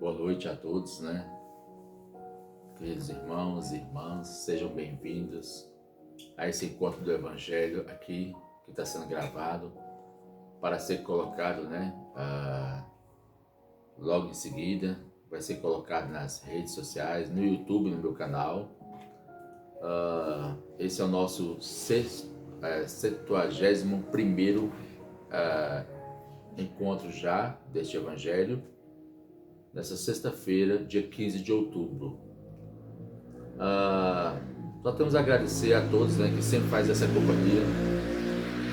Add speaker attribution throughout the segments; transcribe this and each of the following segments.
Speaker 1: Boa noite a todos, né? Queridos irmãos e irmãs, sejam bem-vindos a esse encontro do Evangelho aqui, que está sendo gravado, para ser colocado, né? Logo em seguida, vai ser colocado nas redes sociais, no YouTube, no meu canal. Esse é o nosso 71º encontro já deste Evangelho, nessa sexta-feira, dia 15 de outubro. Só temos a agradecer a todos, né, que sempre faz essa companhia.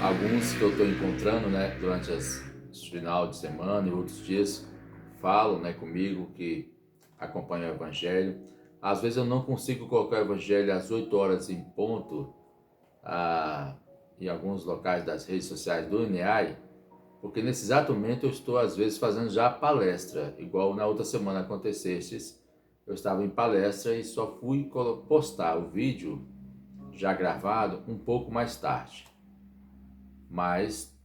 Speaker 1: Alguns que eu estou encontrando, né, durante os final de semana e outros dias falam, né, comigo, que acompanham o Evangelho. Às vezes eu não consigo colocar o Evangelho às 8 horas em ponto em alguns locais das redes sociais do INEAI, porque nesse exato momento eu estou às vezes fazendo já palestra, igual na outra semana acontecesse. Eu estava em palestra e só fui postar o vídeo já gravado um pouco mais tarde. Mas,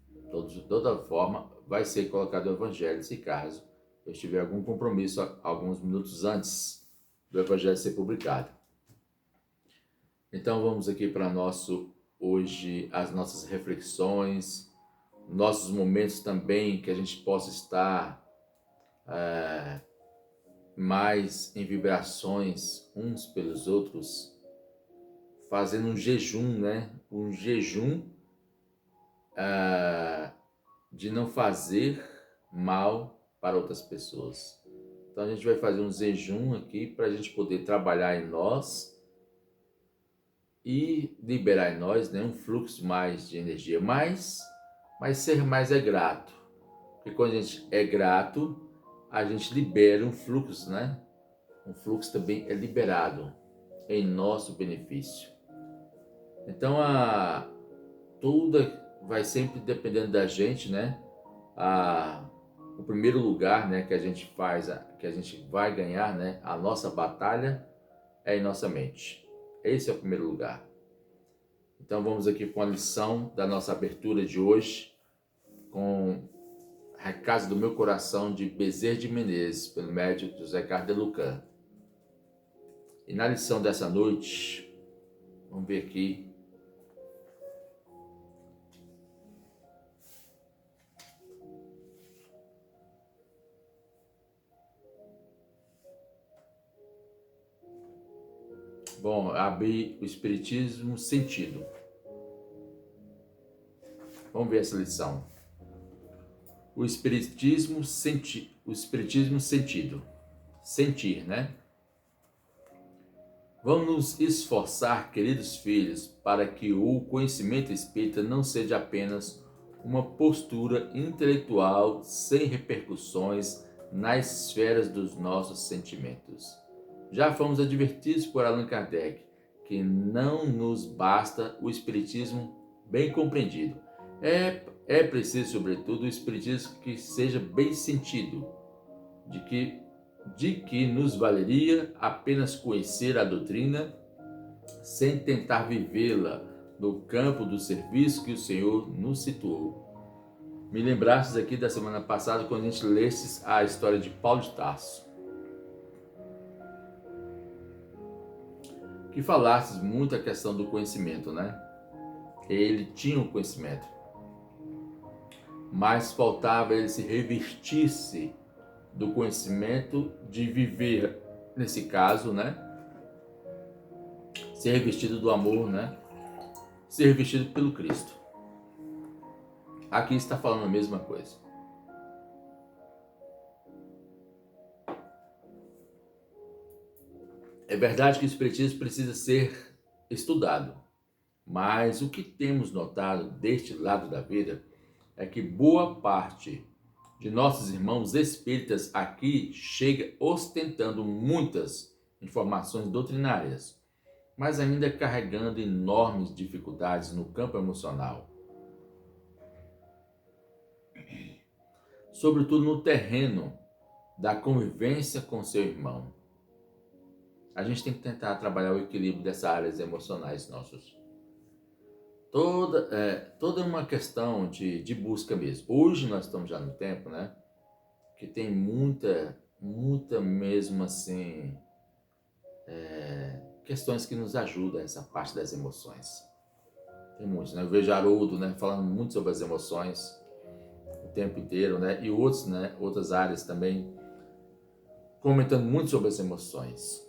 Speaker 1: de toda forma, vai ser colocado o Evangelho, se caso eu tiver algum compromisso alguns minutos antes do Evangelho ser publicado. Então vamos aqui para hoje as nossas reflexões, nossos momentos também que a gente possa estar mais em vibrações uns pelos outros, fazendo um jejum, né? Um jejum de não fazer mal para outras pessoas. Então a gente vai fazer um jejum aqui para a gente poder trabalhar em nós e liberar em nós, né, um fluxo mais de energia, mas ser mais grato. Porque quando a gente é grato, a gente libera um fluxo, né? Um fluxo também é liberado em nosso benefício. Então tudo vai sempre dependendo da gente, né? O primeiro lugar, né, que a gente faz, que a gente vai ganhar, né, a nossa batalha é em nossa mente. Esse é o primeiro lugar. Então vamos aqui com a lição da nossa abertura de hoje, com Recados do Meu Coração, de Bezerra de Menezes, pelo médium José Carlos de Lucan. E na lição dessa noite, vamos ver aqui, abrir o Espiritismo Sentido. Vamos ver essa lição. O Espiritismo Sentido. Sentir, né? Vamos nos esforçar, queridos filhos, para que o conhecimento espírita não seja apenas uma postura intelectual sem repercussões nas esferas dos nossos sentimentos. Já fomos advertidos por Allan Kardec que não nos basta o espiritismo bem compreendido. É preciso, sobretudo, o espiritismo que seja bem sentido, de que nos valeria apenas conhecer a doutrina sem tentar vivê-la no campo do serviço que o Senhor nos situou. Me lembrastes aqui da semana passada, quando a gente lesse a história de Paulo de Tarso, que falastes muito a questão do conhecimento, né? Ele tinha o conhecimento, mas faltava ele se revestir-se do conhecimento, de viver, nesse caso, né? Ser revestido do amor, né? Ser revestido pelo Cristo. Aqui está falando a mesma coisa. É verdade que o espiritismo precisa ser estudado, mas o que temos notado deste lado da vida é que boa parte de nossos irmãos espíritas aqui chega ostentando muitas informações doutrinárias, mas ainda carregando enormes dificuldades no campo emocional, sobretudo no terreno da convivência com seu irmão. A gente tem que tentar trabalhar o equilíbrio dessas áreas emocionais nossos. Toda uma questão de busca mesmo. Hoje nós estamos já no tempo, né, que tem muita muita mesmo assim, questões que nos ajudam essa parte das emoções. Tem muitos, né? Eu vejo Haroldo, né, falando muito sobre as emoções o tempo inteiro, né? E outros, né, outras áreas também comentando muito sobre as emoções.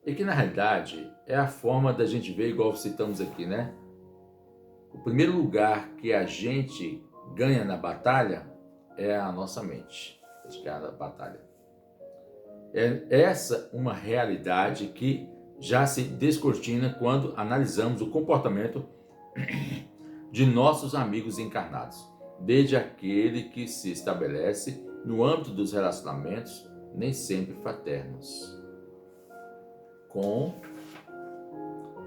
Speaker 1: E que na realidade é a forma da gente ver, igual citamos aqui, né? O primeiro lugar que a gente ganha na batalha é a nossa mente. A gente ganha na batalha. É essa uma realidade que já se descortina quando analisamos o comportamento de nossos amigos encarnados, desde aquele que se estabelece no âmbito dos relacionamentos, nem sempre fraternos, com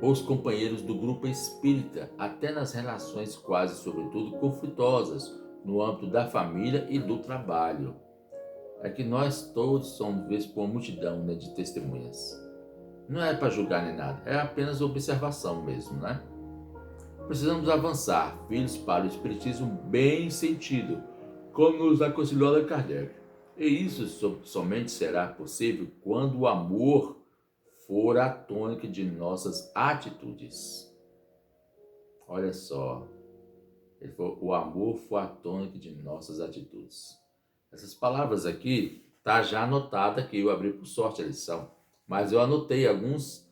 Speaker 1: os companheiros do grupo espírita, até nas relações quase sobretudo conflitosas, no âmbito da família e do trabalho. É que nós todos somos vistos por uma multidão, né, de testemunhas. Não é para julgar nem nada, é apenas observação mesmo, né? Precisamos avançar, filhos, para o espiritismo bem sentido, como nos aconselhou Allan Kardec. E isso somente será possível quando o amor for a tônica de nossas atitudes. Olha só, ele falou, o amor for a tônica de nossas atitudes. Essas palavras aqui tá já anotada aqui, eu abri por sorte a lição, mas eu anotei algumas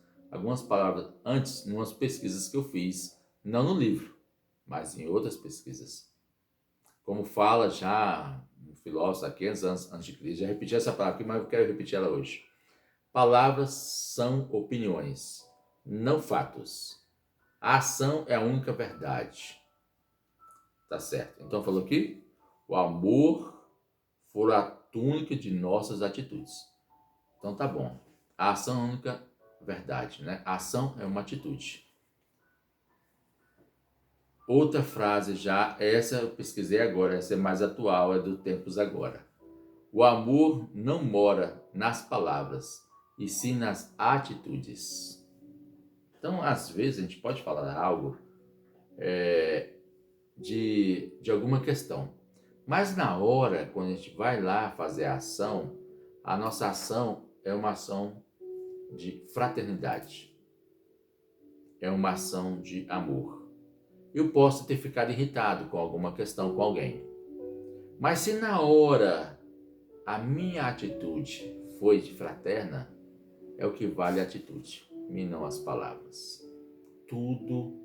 Speaker 1: palavras antes, em umas pesquisas que eu fiz, não no livro, mas em outras pesquisas. Como fala já um filósofo há 500 anos antes de Cristo, já repeti essa palavra aqui, mas eu quero repetir ela hoje. Palavras são opiniões, não fatos. A ação é a única verdade. Tá certo? Então falou aqui, o amor for a túnica de nossas atitudes. Então tá bom. A ação é a única verdade, né? A ação é uma atitude. Outra frase já, essa eu pesquisei agora, essa é mais atual, é do Tempos Agora. O amor não mora nas palavras, e sim nas atitudes. Então, às vezes, a gente pode falar algo de alguma questão, mas na hora, quando a gente vai lá fazer a nossa ação é uma ação de fraternidade, é uma ação de amor. Eu posso ter ficado irritado com alguma questão com alguém, mas se na hora a minha atitude foi de fraterna, é o que vale a atitude, e não as palavras. Tudo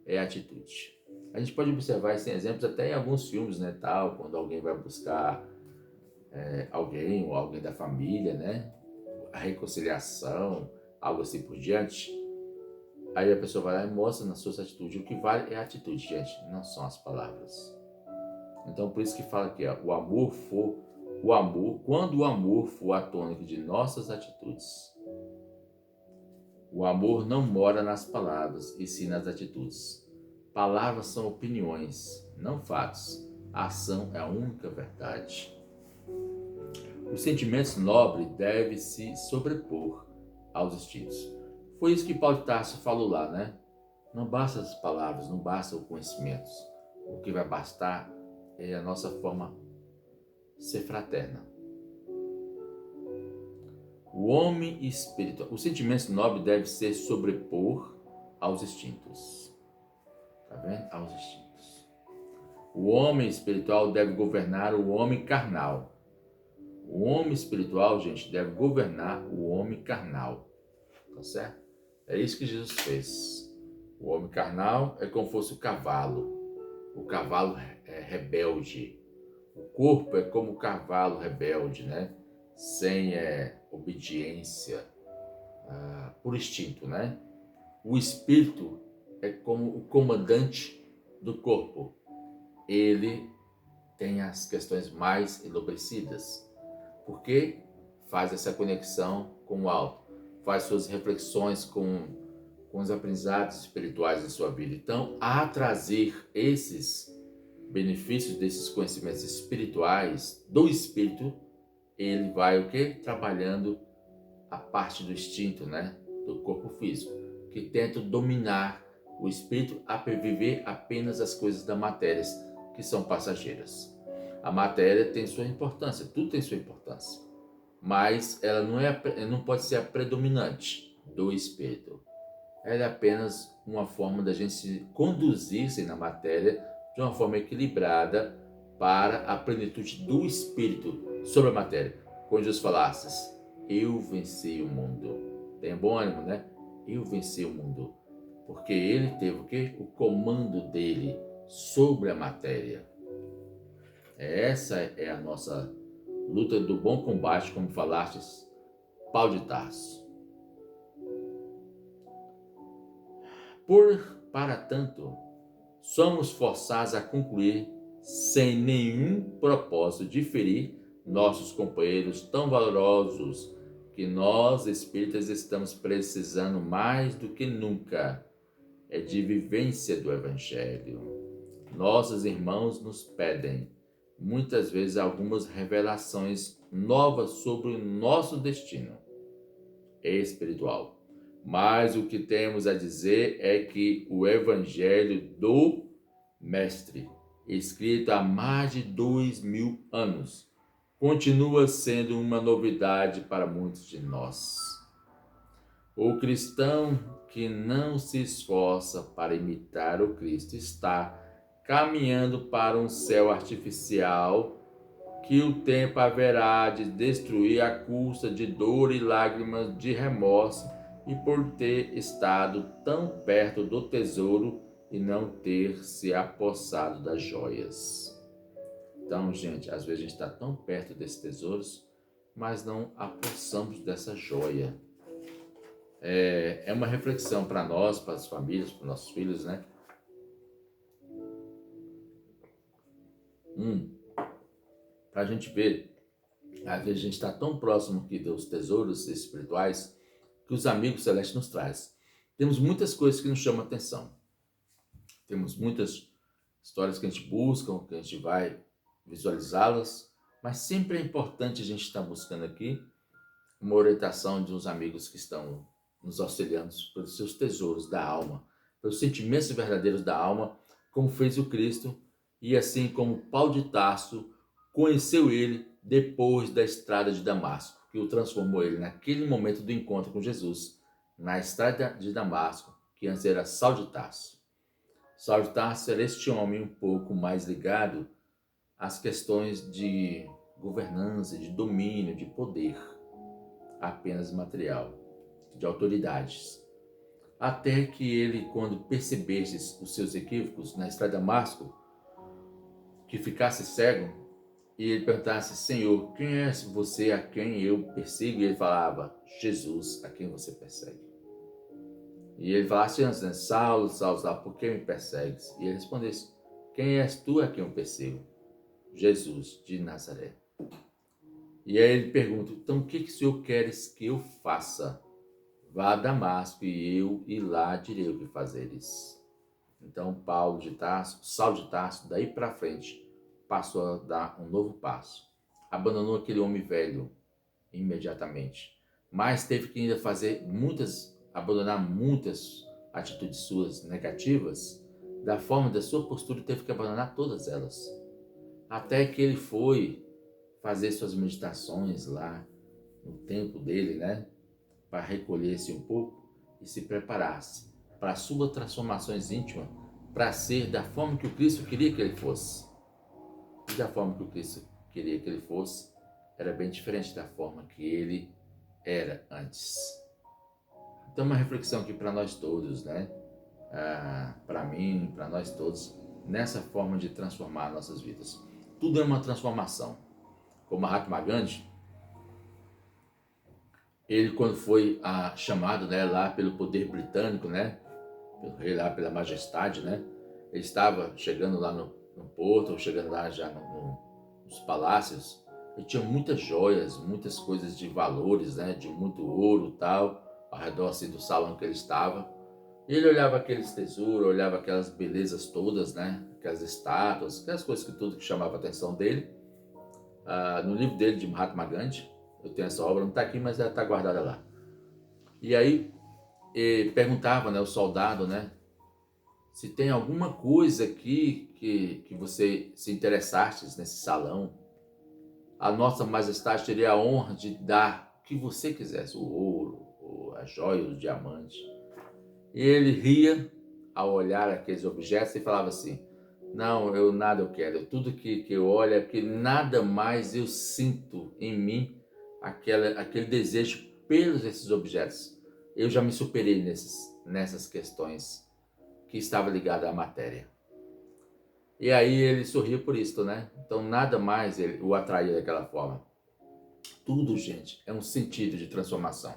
Speaker 1: é atitude. A gente pode observar esses exemplos até em alguns filmes, né, tal, quando alguém vai buscar alguém ou alguém da família, né, a reconciliação, algo assim por diante. Aí a pessoa vai lá e mostra nas suas atitudes. O que vale é a atitude, gente, não são as palavras. Então por isso que fala aqui, ó, quando o amor for a tônica de nossas atitudes. O amor não mora nas palavras, e sim nas atitudes. Palavras são opiniões, não fatos. A ação é a única verdade. Os sentimentos nobres devem se sobrepor aos instintos. Foi isso que Paulo de Tarso falou lá, né? Não basta as palavras, não basta o conhecimento. O que vai bastar é a nossa forma de ser fraterna. O homem espiritual, os sentimentos nobres devem se sobrepor aos instintos. Tá vendo? Aos instintos. O homem espiritual deve governar o homem carnal. O homem espiritual, gente, deve governar o homem carnal. Tá certo? É isso que Jesus fez. O homem carnal é como se fosse o cavalo. O cavalo é rebelde. O corpo é como o cavalo rebelde, né? Sem obediência, por instinto, né? O espírito é como o comandante do corpo. Ele tem as questões mais enobrecidas, porque faz essa conexão com o alto, faz suas reflexões com os aprendizados espirituais em sua vida. Então, a trazer esses benefícios desses conhecimentos espirituais do espírito, ele vai o quê? Trabalhando a parte do instinto, né? Do corpo físico, que tenta dominar o espírito a viver apenas as coisas da matéria, que são passageiras. A matéria tem sua importância, tudo tem sua importância, mas ela não pode ser a predominante do espírito. Ela é apenas uma forma da gente se conduzir-se na matéria de uma forma equilibrada para a plenitude do espírito sobre a matéria. Quando Jesus falasse, eu venci o mundo. Tenha bom ânimo, né? Eu venci o mundo. Porque ele teve o quê? O comando dele sobre a matéria. Essa é a nossa luta do bom combate, como falastes, Paulo de Tarso. Para tanto, somos forçados a concluir, sem nenhum propósito de ferir nossos companheiros tão valorosos, que nós, espíritas, estamos precisando mais do que nunca de vivência do Evangelho. Nossos irmãos nos pedem, muitas vezes, algumas revelações novas sobre o nosso destino espiritual. Mas o que temos a dizer é que o Evangelho do Mestre, escrito há mais de 2000 anos, continua sendo uma novidade para muitos de nós. O cristão que não se esforça para imitar o Cristo está caminhando para um céu artificial que o tempo haverá de destruir à custa de dor e lágrimas de remorso e por ter estado tão perto do tesouro e não ter se apossado das joias. Então, gente, às vezes a gente está tão perto desses tesouros, mas não apossamos dessa joia. É uma reflexão para nós, para as famílias, para os nossos filhos, né? Para a gente ver, às vezes a gente está tão próximo aqui dos tesouros espirituais que os amigos celestes nos trazem. Temos muitas coisas que nos chamam a atenção. Temos muitas histórias que a gente busca, que a gente vai visualizá-las, mas sempre é importante a gente estar buscando aqui uma orientação de uns amigos que estão nos auxiliando pelos seus tesouros da alma, pelos sentimentos verdadeiros da alma, como fez o Cristo, e assim como Paulo de Tarso conheceu ele depois da estrada de Damasco, que o transformou ele naquele momento do encontro com Jesus, na estrada de Damasco, que antes era Saulo de Tarso. Saulo de Tarso era este homem um pouco mais ligado às questões de governança, de domínio, de poder, apenas material, de autoridades. Até que ele, quando percebesse os seus equívocos na estrada de Damasco, que ficasse cego, e ele perguntasse, Senhor, quem é você a quem eu persigo? E ele falava, Jesus, a quem você persegue. E ele falasse antes, né? Saulo, Saulo, Saulo, por que me persegues? E ele respondesse, quem és tu a quem eu persigo? Jesus de Nazaré. E aí ele pergunta, então o que o Senhor queres que eu faça? Vá a Damasco e eu e lá direi o que fazeres. Então Saulo de Tarso, daí para frente, passou a dar um novo passo. Abandonou aquele homem velho imediatamente. Mas teve que ainda abandonar muitas atitudes suas negativas. Da forma da sua postura, teve que abandonar todas elas. Até que ele foi fazer suas meditações lá no templo dele, né? Para recolher-se um pouco e se preparasse para as suas transformações íntimas, para ser da forma que o Cristo queria que ele fosse. E da forma que o Cristo queria que ele fosse, era bem diferente da forma que ele era antes. Então, uma reflexão aqui para nós todos, né? Para mim, para nós todos, nessa forma de transformar nossas vidas. Tudo é uma transformação. Como Mahatma Gandhi, ele quando foi chamado, né, lá pelo poder britânico, né? Pelo rei lá, pela majestade, né? Ele estava chegando lá no porto, ou chegando lá já nos palácios, e tinha muitas joias, muitas coisas de valores, né, de muito ouro e tal, ao redor assim, do salão que ele estava. E ele olhava aqueles tesouros, olhava aquelas belezas todas, né, aquelas estátuas, aquelas coisas tudo que chamava a atenção dele. No livro dele, de Mahatma Gandhi, eu tenho essa obra, não está aqui, mas ela está guardada lá. E aí, perguntava, né, o soldado, né, se tem alguma coisa aqui que você se interessasse nesse salão. a nossa majestade teria a honra de dar o que você quisesse, o ouro, a joia, o diamante. E ele ria ao olhar aqueles objetos e falava assim: não, eu quero, tudo que eu olho é que nada mais eu sinto em mim aquele desejo pelos esses objetos. Eu já me superei nessas questões que estava ligada à matéria. E aí ele sorriu por isso, né? Então nada mais o atraía daquela forma. Tudo, gente, é um sentido de transformação.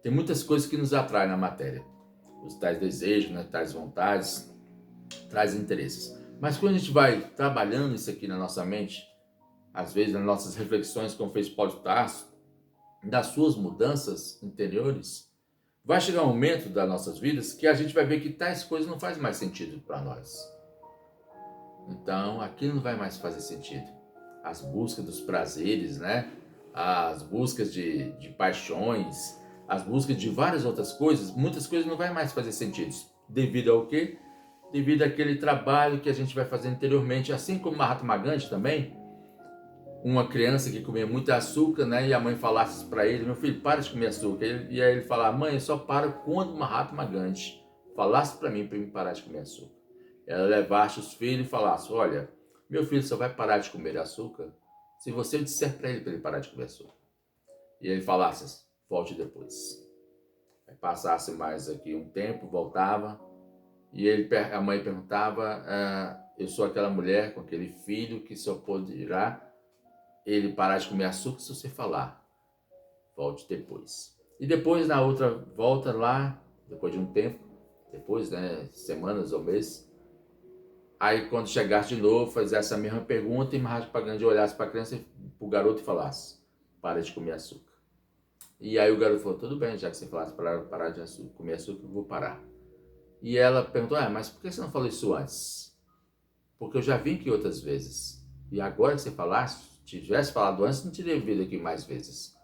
Speaker 1: Tem muitas coisas que nos atraem na matéria. Os tais desejos, né? Tais vontades, tais interesses. Mas quando a gente vai trabalhando isso aqui na nossa mente, às vezes nas nossas reflexões, como fez Paulo de Tarso, das suas mudanças interiores, vai chegar um momento das nossas vidas que a gente vai ver que tais coisas não fazem mais sentido para nós. Então, aquilo não vai mais fazer sentido. As buscas dos prazeres, né? As buscas de paixões, as buscas de várias outras coisas, muitas coisas não vai mais fazer sentido. Devido ao quê? Devido àquele trabalho que a gente vai fazer anteriormente. Assim como Mahatma Gandhi também, uma criança que comia muito açúcar, né? E a mãe falasse para ele: meu filho, para de comer açúcar. E aí ele falava: mãe, eu só paro quando Mahatma Gandhi falasse para mim parar de comer açúcar. Ela levasse os filhos e falasse: olha, meu filho só vai parar de comer açúcar se você disser para ele parar de comer açúcar. E ele falasse: volte depois. Aí passasse mais aqui um tempo, voltava, e a mãe perguntava: eu sou aquela mulher com aquele filho que só poderá ele parar de comer açúcar se você falar, volte depois. E depois, na outra volta lá, depois de um tempo, depois, né, semanas ou meses, aí quando chegasse de novo, fazia essa mesma pergunta e Mahatma Gandhi olhasse para a criança, para o garoto e falasse: para de comer açúcar. E aí o garoto falou: tudo bem, já que você falasse para parar de comer açúcar, eu vou parar. E ela perguntou: mas por que você não falou isso antes? Porque eu já vim aqui outras vezes. E agora que você falasse, tivesse falado antes, não teria vindo aqui mais vezes.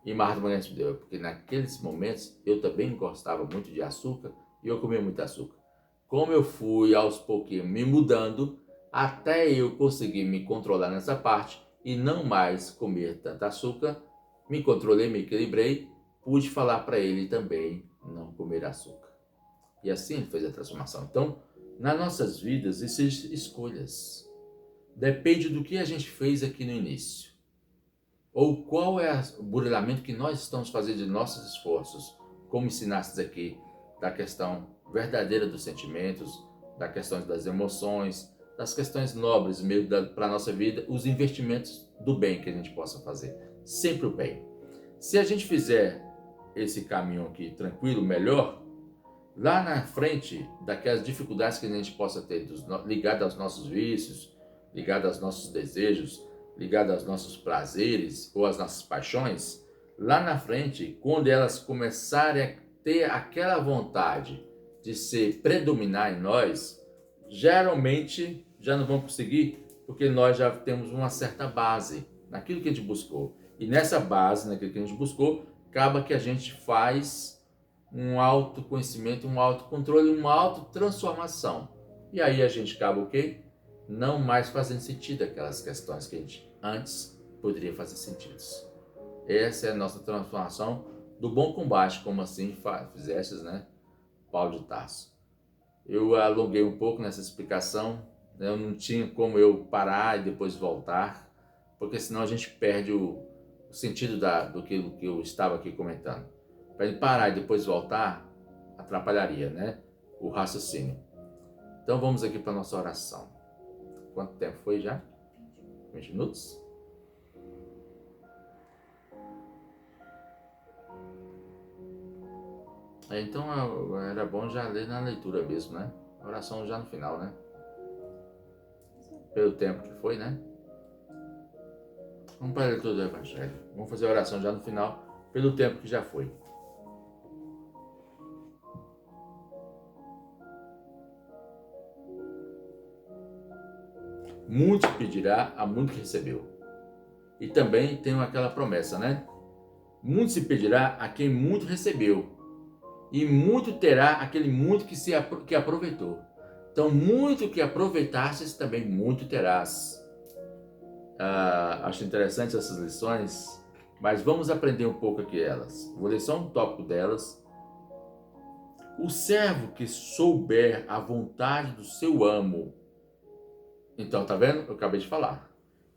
Speaker 1: E Mahatma Gandhi deu, porque naqueles momentos eu também gostava muito de açúcar e eu comia muito açúcar. Como eu fui aos pouquinhos me mudando, até eu conseguir me controlar nessa parte e não mais comer tanto açúcar, me controlei, me equilibrei, pude falar para ele também não comer açúcar. E assim ele fez a transformação. Então, nas nossas vidas, existem escolhas. Depende do que a gente fez aqui no início. Ou qual é o burilamento que nós estamos fazendo de nossos esforços, como ensinaste aqui, da questão verdadeira dos sentimentos, da questão das emoções, das questões nobres mesmo para a nossa vida, os investimentos do bem que a gente possa fazer. Sempre o bem. Se a gente fizer esse caminho aqui tranquilo, melhor, lá na frente, daquelas dificuldades que a gente possa ter ligado aos nossos vícios, ligado aos nossos desejos, ligado aos nossos prazeres ou às nossas paixões, lá na frente, quando elas começarem a ter aquela vontade de se predominar em nós, geralmente já não vão conseguir, porque nós já temos uma certa base naquilo que a gente buscou. E nessa base, naquilo que a gente buscou, acaba que a gente faz um autoconhecimento, um autocontrole, uma autotransformação. E aí a gente acaba o quê? Não mais fazendo sentido aquelas questões que a gente antes poderia fazer sentido. Essa é a nossa transformação do bom combate, como assim fizestes, né, Paulo de Tarso. Eu alonguei um pouco nessa explicação, né? Eu não tinha como eu parar e depois voltar, porque senão a gente perde o sentido do que eu estava aqui comentando. Para ele parar e depois voltar, atrapalharia, né, o raciocínio. Então vamos aqui para a nossa oração. Quanto tempo foi já? 20 minutos? Então era bom já ler na leitura mesmo, né? Oração já no final, né? Pelo tempo que foi, né? Vamos para a leitura do Evangelho. Vamos fazer a oração já no final, pelo tempo que já foi. Muito pedirá a muito que recebeu. E também tem aquela promessa, né? Muito se pedirá a quem muito recebeu. E muito terá aquele muito que aproveitou. Então, muito que aproveitastes, também muito terás. acho interessante essas lições, mas vamos aprender um pouco aqui elas. Vou ler só um tópico delas. O servo que souber a vontade do seu amo. Então, tá vendo? Eu acabei de falar.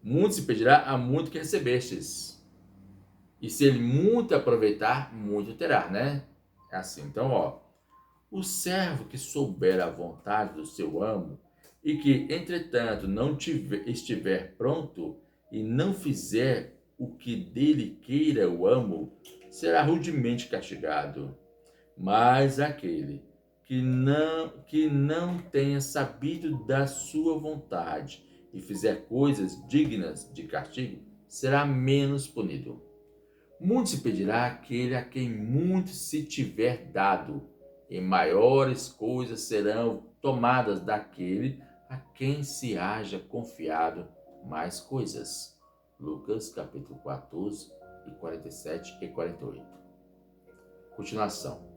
Speaker 1: Muito se pedirá, a muito que recebestes. E se ele muito aproveitar, muito terá, né? É assim. Então, ó. O servo que souber a vontade do seu amo e que, entretanto, não estiver pronto e não fizer o que dele queira o amo, será rudemente castigado. Mas aquele que não tenha sabido da sua vontade e fizer coisas dignas de castigo, será menos punido. Muito se pedirá àquele a quem muito se tiver dado, e maiores coisas serão tomadas daquele a quem se haja confiado mais coisas. Lucas capítulo 14, 47 e 48. Continuação.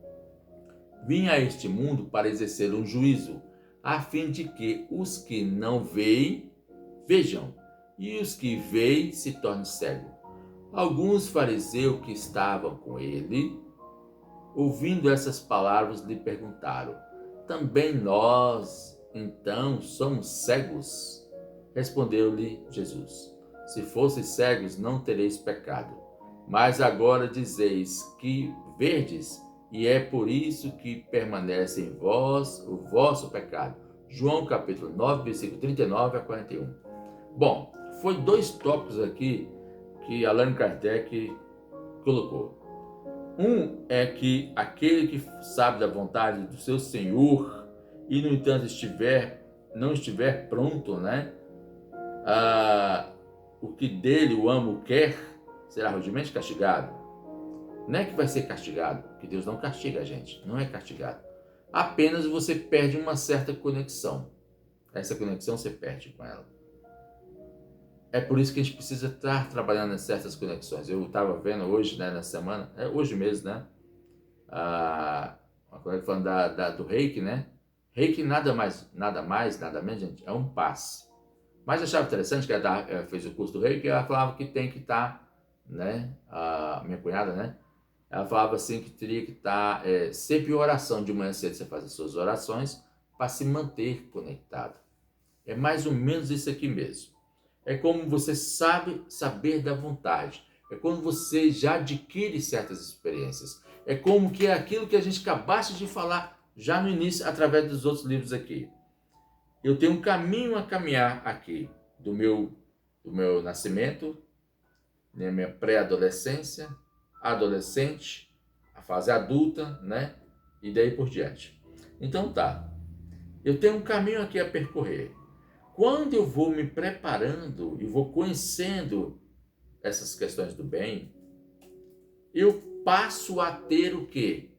Speaker 1: Vim a este mundo para exercer um juízo, a fim de que os que não veem, vejam, e os que veem se tornem cegos. Alguns fariseus que estavam com ele, ouvindo essas palavras, lhe perguntaram: também nós, então, somos cegos? Respondeu-lhe Jesus: se fosseis cegos, não tereis pecado. Mas agora dizeis que verdes, e é por isso que permanece em vós o vosso pecado. João capítulo 9, versículo 39 a 41. Bom, foi dois tópicos aqui que Allan Kardec colocou. Um é que aquele que sabe da vontade do seu Senhor e, no entanto, não estiver pronto, né? O que dele o amo quer, será rudemente castigado. Não é que vai ser castigado, que Deus não castiga a gente, não é castigado. Apenas você perde uma certa conexão. Essa conexão você perde com ela. É por isso que a gente precisa estar trabalhando em certas conexões. Eu estava vendo hoje, né, na semana, hoje mesmo, né, uma colega falando do Reiki, né? Reiki nada mais, nada menos, gente, é um passe. Mas eu achava interessante que ela fez o curso do Reiki e ela falava que tem que estar, né, a minha cunhada, né, ela falava assim que teria que estar sempre em oração. De manhã cedo você faz as suas orações para se manter conectado. É mais ou menos isso aqui mesmo. É como você saber da vontade. É quando você já adquire certas experiências. É como que é aquilo que a gente acabaste de falar já no início, através dos outros livros aqui. Eu tenho um caminho a caminhar aqui, do meu nascimento, né, minha pré-adolescência, adolescente, a fase adulta, né? E daí por diante. Então tá, eu tenho um caminho aqui a percorrer. Quando eu vou me preparando e vou conhecendo essas questões do bem, eu passo a ter o quê?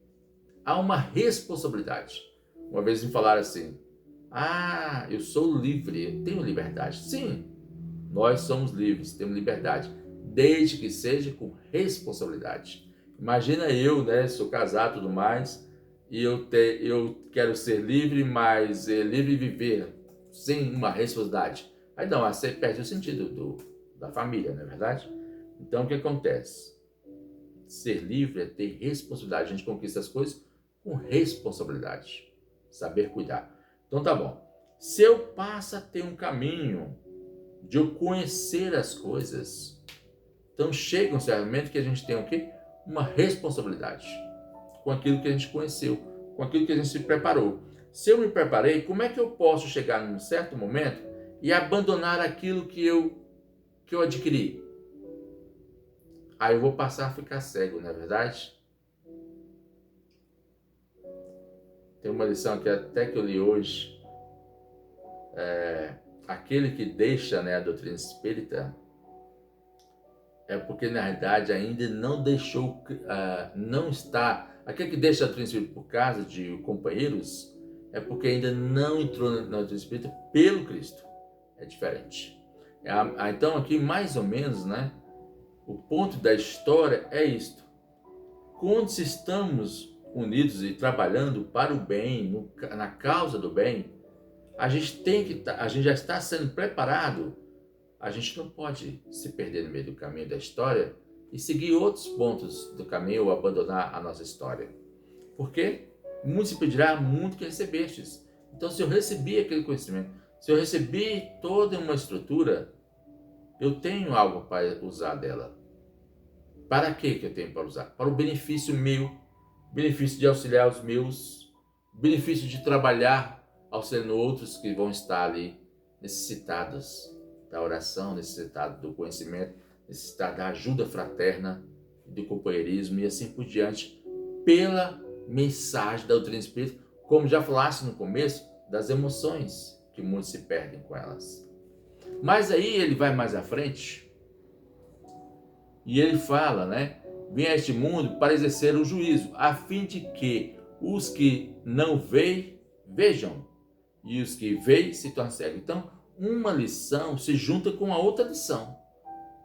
Speaker 1: Há uma responsabilidade. Uma vez me falaram assim: eu sou livre, eu tenho liberdade. Sim, nós somos livres, temos liberdade, desde que seja com responsabilidade. Imagina eu, né, sou casado e tudo mais, e eu quero ser livre, mas livre viver sem uma responsabilidade. Aí não, você perde o sentido da família, não é verdade? Então o que acontece? Ser livre é ter responsabilidade. A gente conquista as coisas com responsabilidade. Saber cuidar. Então tá bom. Se eu passo a ter um caminho de eu conhecer as coisas, então chega um certo momento que a gente tem o quê? Uma responsabilidade com aquilo que a gente conheceu, com aquilo que a gente se preparou. Se eu me preparei, como é que eu posso chegar num certo momento e abandonar aquilo que eu adquiri? Aí eu vou passar a ficar cego, não é verdade? Tem uma lição aqui até que eu li hoje. Aquele que deixa, né, a doutrina espírita é porque na realidade ainda não deixou, não está. Aquele que deixa a doutrina espírita por causa de companheiros é porque ainda não entrou na doutrina espírita pelo Cristo. É diferente. Então aqui mais ou menos, né, o ponto da história é isto. Quando estamos unidos e trabalhando para o bem, na causa do bem, a gente já está sendo preparado a gente não pode se perder no meio do caminho da história e seguir outros pontos do caminho ou abandonar a nossa história. Porque muito se pedirá, muito que recebestes. Então, se eu recebi aquele conhecimento, se eu recebi toda uma estrutura, eu tenho algo para usar dela. Para que eu tenho para usar? Para o benefício meu, benefício de auxiliar os meus, benefício de trabalhar auxiliando outros que vão estar ali necessitados da oração, necessitados do conhecimento, necessitados da ajuda fraterna, do companheirismo e assim por diante, pela mensagem da doutrina espírita, como já falaste no começo, das emoções, que muitos se perdem com elas. Mas aí ele vai mais à frente e ele fala, né? Vem a este mundo para exercer o juízo, a fim de que os que não veem, vejam, e os que veem se tornem cegos. Então, uma lição se junta com a outra lição.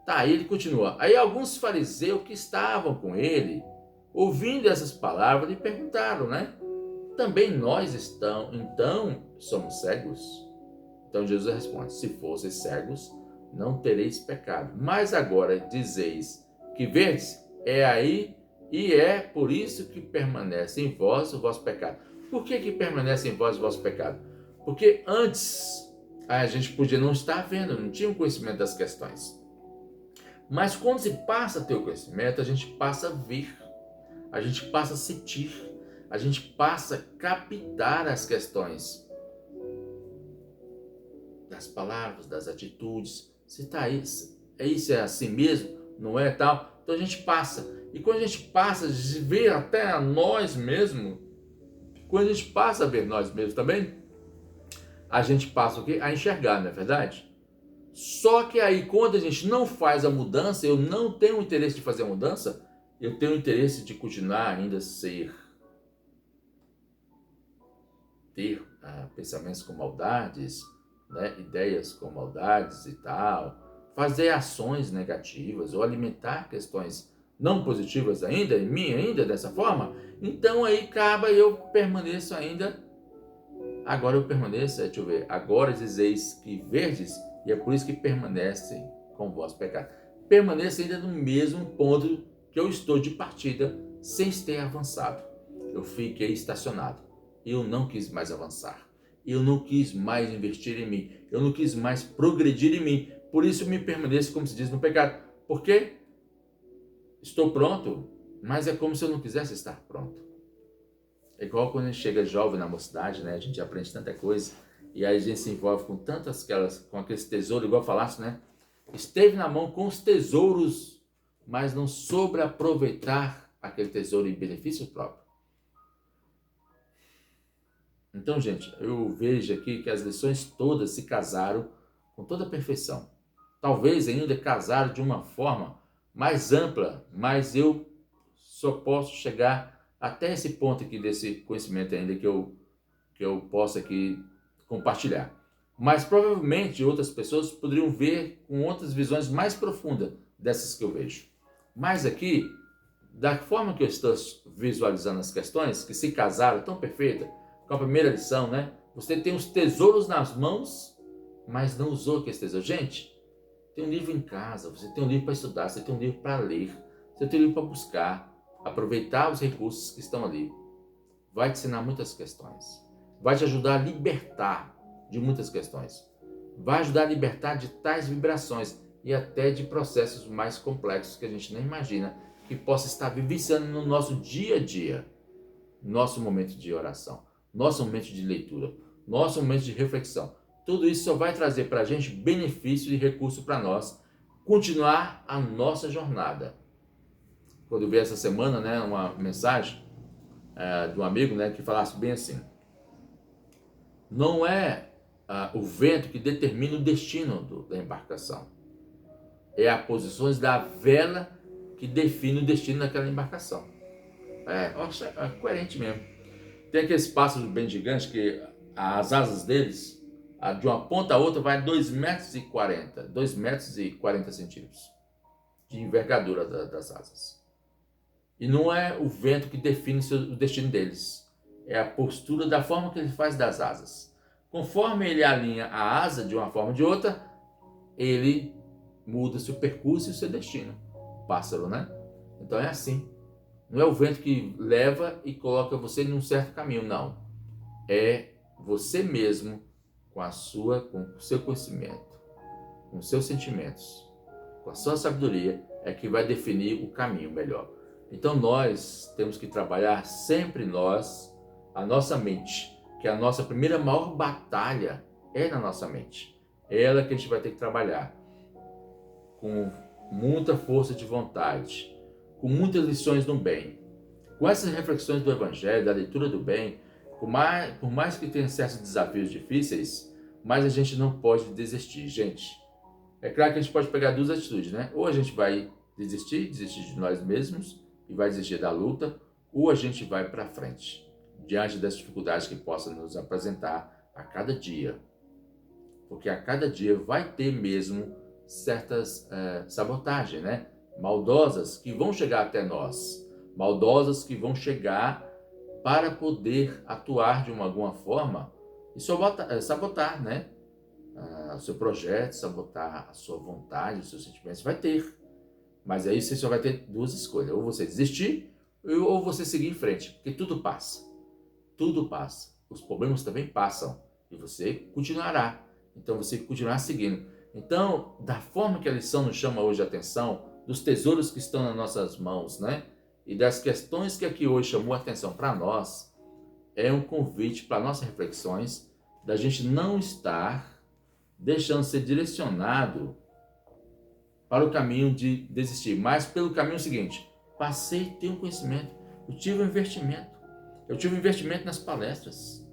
Speaker 1: Tá, aí ele continua. Aí alguns fariseus que estavam com ele, ouvindo essas palavras, lhe perguntaram, né? Também nós então somos cegos? Então Jesus responde, se fosseis cegos, não tereis pecado. Mas agora dizeis que vedes, é aí e é por isso que permanece em vós o vosso pecado. Por que permanece em vós o vosso pecado? Porque antes a gente podia não estar vendo, não tinha um conhecimento das questões. Mas quando se passa a ter o conhecimento, a gente passa a ver, a gente passa a sentir, a gente passa a captar as questões das palavras, das atitudes. Se tá isso, é assim mesmo, não é tal? Então a gente passa. E quando a gente passa a ver até a nós mesmos, quando a gente passa a ver nós mesmos também, a gente passa o quê? A enxergar, não é verdade? Só que aí, quando a gente não faz a mudança, eu não tenho interesse de fazer a mudança, eu tenho interesse de continuar ainda ter pensamentos com maldades, né? Ideias com maldades e tal, fazer ações negativas ou alimentar questões não positivas ainda, em mim ainda, dessa forma, então aí acaba eu permaneço ainda, agora eu permaneço, deixa eu ver, agora dizeis que verdes, e é por isso que permanecem com o vosso pecado. Permaneça ainda no mesmo ponto que eu estou de partida, sem ter avançado. Eu fiquei estacionado. Eu não quis mais avançar. Eu não quis mais investir em mim. Eu não quis mais progredir em mim. Por isso me permaneço, como se diz, no pecado. Porque estou pronto, mas é como se eu não quisesse estar pronto. É igual quando a gente chega jovem na mocidade, né? A gente aprende tanta coisa. E aí a gente se envolve com com aqueles tesouros, igual falasse, né? Esteve na mão com os tesouros, mas não soube aproveitar aquele tesouro em benefício próprio. Então, gente, eu vejo aqui que as lições todas se casaram com toda a perfeição. Talvez ainda casaram de uma forma mais ampla, mas eu só posso chegar até esse ponto aqui desse conhecimento ainda que eu posso aqui compartilhar. Mas provavelmente outras pessoas poderiam ver com outras visões mais profundas dessas que eu vejo. Mas aqui, da forma que eu estou visualizando as questões, que se casaram tão perfeita, com a primeira lição, né? Você tem os tesouros nas mãos, mas não usou aqueles tesouros. Gente, tem um livro em casa, você tem um livro para estudar, você tem um livro para ler, você tem um livro para buscar, aproveitar os recursos que estão ali. Vai te ensinar muitas questões. Vai te ajudar a libertar de muitas questões. Vai ajudar a libertar de tais vibrações e até de processos mais complexos que a gente nem imagina que possa estar vivenciando no nosso dia a dia, nosso momento de oração, nosso momento de leitura, nosso momento de reflexão. Tudo isso só vai trazer para a gente benefício e recurso para nós continuar a nossa jornada. Quando eu vi essa semana, né, uma mensagem de um amigo, né, que falasse bem assim: não é o vento que determina o destino da embarcação, é as posições da vela que define o destino daquela embarcação. É coerente mesmo. Tem aqueles pássaros bem gigantes que as asas deles, de uma ponta a outra, vai a 2,40 metros de envergadura das asas. E não é o vento que define o destino deles, é a postura da forma que ele faz das asas. Conforme ele alinha a asa de uma forma ou de outra, ele muda seu percurso e o seu destino. Pássaro, né? Então é assim. Não é o vento que leva e coloca você em um certo caminho, não. É você mesmo com o seu conhecimento, com os seus sentimentos, com a sua sabedoria, é que vai definir o caminho melhor. Então nós temos que trabalhar sempre a nossa mente, que a nossa primeira maior batalha é na nossa mente. É ela que a gente vai ter que trabalhar com muita força de vontade, com muitas lições do bem. Com essas reflexões do Evangelho, da leitura do bem, por mais que tenha certos desafios difíceis, mas a gente não pode desistir, gente. É claro que a gente pode pegar duas atitudes, né? Ou a gente vai desistir de nós mesmos e vai desistir da luta, ou a gente vai para frente, diante das dificuldades que possam nos apresentar a cada dia. Porque a cada dia vai ter mesmo certas sabotagens, né? Maldosas que vão chegar até nós, maldosas que vão chegar para poder atuar de alguma forma e sabotar, né? O seu projeto, sabotar a sua vontade, os seus sentimentos, vai ter. Mas aí você só vai ter duas escolhas, ou você desistir ou você seguir em frente, porque tudo passa. Tudo passa. Os problemas também passam e você continuará. Então você continuará seguindo. Então, da forma que a lição nos chama hoje a atenção, dos tesouros que estão nas nossas mãos, né? E das questões que aqui hoje chamou a atenção para nós, é um convite para nossas reflexões, da gente não estar deixando ser direcionado para o caminho de desistir, mas pelo caminho seguinte: passei a ter um conhecimento, eu tive um investimento, nas palestras,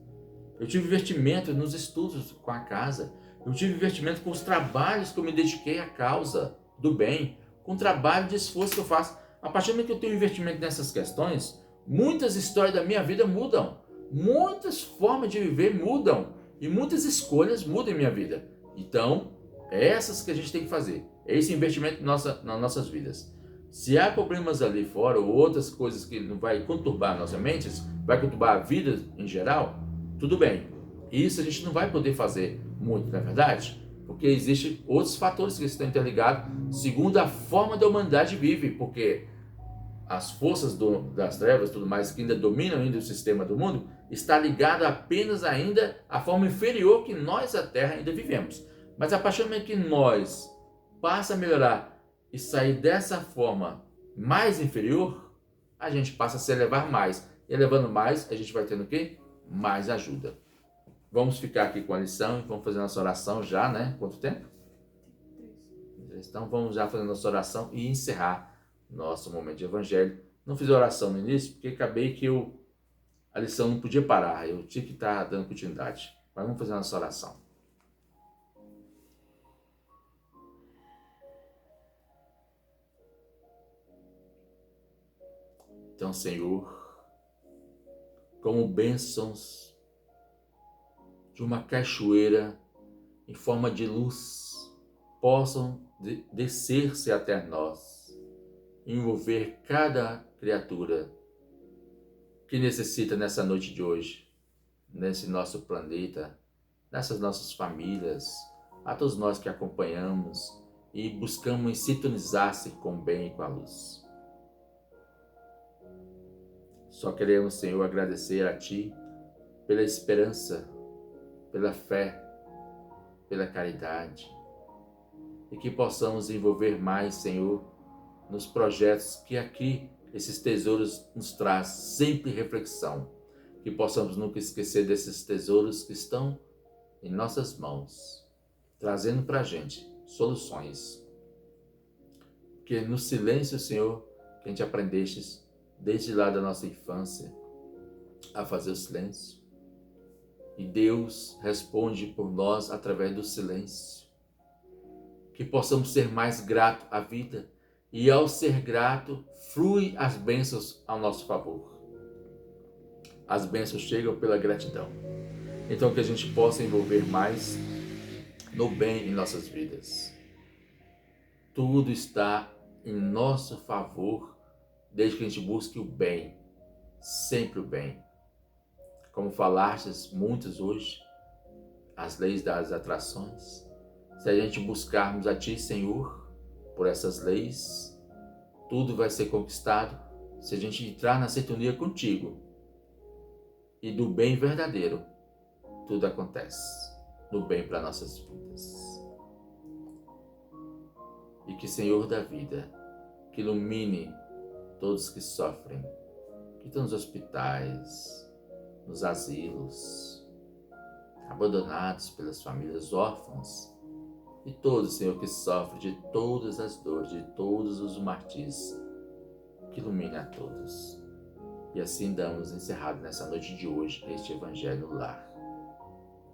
Speaker 1: eu tive investimento nos estudos com a casa, eu tive investimento com os trabalhos que eu me dediquei à causa do bem, com o trabalho de esforço que eu faço. A partir do momento que eu tenho investimento nessas questões, muitas histórias da minha vida mudam, muitas formas de viver mudam e muitas escolhas mudam em minha vida. Então, é essas que a gente tem que fazer, é esse investimento nas nossas vidas. Se há problemas ali fora ou outras coisas que não vai conturbar nossas mentes, vai conturbar a vida em geral, tudo bem. Isso a gente não vai poder fazer muito, não é verdade? Porque existem outros fatores que estão interligados segundo a forma da humanidade vive, porque as forças das trevas tudo mais que ainda dominam ainda o sistema do mundo está ligado apenas ainda à forma inferior que nós, a Terra, ainda vivemos. Mas a partir do momento que nós passa a melhorar e sair dessa forma mais inferior, a gente passa a se elevar mais. E elevando mais, a gente vai tendo o quê? Mais ajuda. Vamos ficar aqui com a lição e vamos fazer nossa oração já, né? Quanto tempo? Então vamos já fazer nossa oração e encerrar nosso momento de evangelho. Não fiz oração no início porque acabei que a lição não podia parar, eu tinha que estar dando continuidade. Mas vamos fazer nossa oração. Então, Senhor, como bênçãos de uma cachoeira em forma de luz possam descer-se até nós, envolver cada criatura que necessita nessa noite de hoje, nesse nosso planeta, nessas nossas famílias, a todos nós que acompanhamos e buscamos sintonizar-se com o bem e com a luz. Só queremos, Senhor, agradecer a Ti pela esperança, pela fé, pela caridade, e que possamos envolver mais, Senhor, nos projetos que aqui esses tesouros nos traz sempre reflexão, que possamos nunca esquecer desses tesouros que estão em nossas mãos, trazendo para a gente soluções, que no silêncio, Senhor, que a gente aprendeste desde lá da nossa infância a fazer o silêncio, e Deus responde por nós através do silêncio. Que possamos ser mais gratos à vida e ao ser grato, flui as bênçãos ao nosso favor. As bênçãos chegam pela gratidão. Então que a gente possa envolver mais no bem em nossas vidas. Tudo está em nosso favor desde que a gente busque o bem, sempre o bem. Como falastes muitos hoje, as leis das atrações Se a gente buscarmos a Ti, Senhor, por essas leis, tudo vai ser conquistado. Se a gente entrar na sintonia contigo e do bem verdadeiro, tudo acontece no bem para nossas vidas. E que, Senhor da vida, que ilumine todos que sofrem, que estão nos hospitais, nos asilos, abandonados pelas famílias, órfãos, e todos, Senhor, que sofrem de todas as dores, de todos os martírios, que ilumine a todos. E assim damos encerrado nessa noite de hoje este Evangelho no Lar,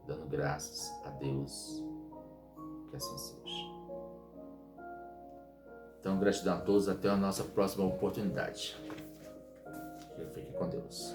Speaker 1: dando graças a Deus, que assim seja. Então, gratidão a todos, até a nossa próxima oportunidade. Fique com Deus.